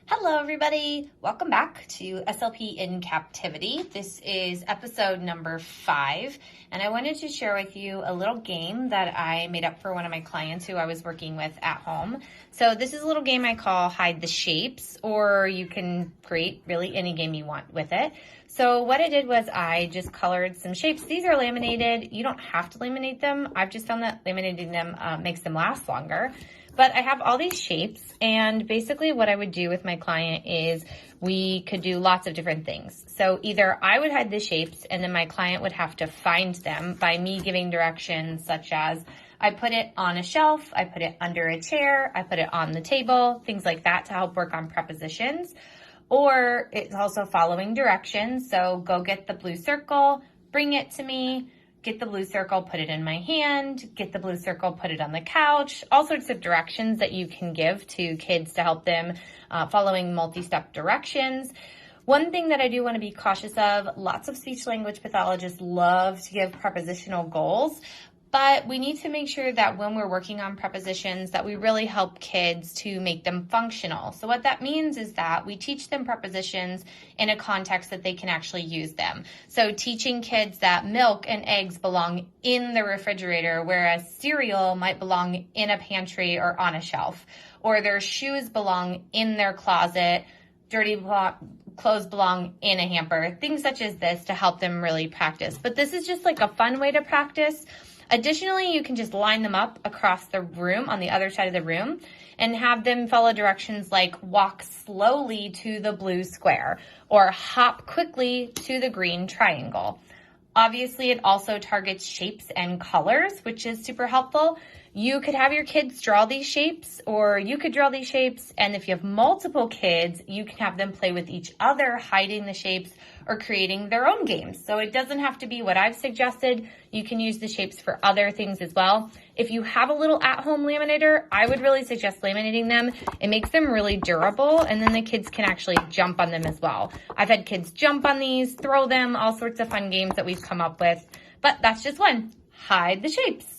Hello everybody, welcome back to SLP in Captivity. This is episode number 5, and I wanted to share with you a little game that I made up for one of my clients who I was working with at home. So this is a little game I call Hide the Shapes, or you can create really any game you want with it. So what I did was I just colored some shapes. These are laminated. You don't have to laminate them. I've just found that laminating them makes them last longer. But I have all these shapes, and basically what I would do with my client is we could do lots of different things. So either I would hide the shapes and then my client would have to find them by me giving directions such as I put it on a shelf, I put it under a chair, I put it on the table, things like that to help work on prepositions. Or it's also following directions. So go get the blue circle, bring it to me. Get the blue circle, put it in my hand, get the blue circle, put it on the couch, all sorts of directions that you can give to kids to help them following multi-step directions. One thing that I do want to be cautious of, lots of speech language pathologists love to give prepositional goals, but we need to make sure that when we're working on prepositions that we really help kids to make them functional. So what that means is that we teach them prepositions in a context that they can actually use them. So teaching kids that milk and eggs belong in the refrigerator, whereas cereal might belong in a pantry or on a shelf, or their shoes belong in their closet, dirty clothes belong in a hamper, things such as this to help them really practice. But this is just like a fun way to practice. Additionally, you can just line them up across the room on the other side of the room and have them follow directions like walk slowly to the blue square or hop quickly to the green triangle. Obviously, it also targets shapes and colors, which is super helpful. You could have your kids draw these shapes, or you could draw these shapes, and if you have multiple kids, you can have them play with each other, hiding the shapes or creating their own games. So it doesn't have to be what I've suggested. You can use the shapes for other things as well. If you have a little at-home laminator, I would really suggest laminating them. It makes them really durable, and then the kids can actually jump on them as well. I've had kids jump on these, throw them, all sorts of fun games that we've come up with, but that's just one. Hide the shapes.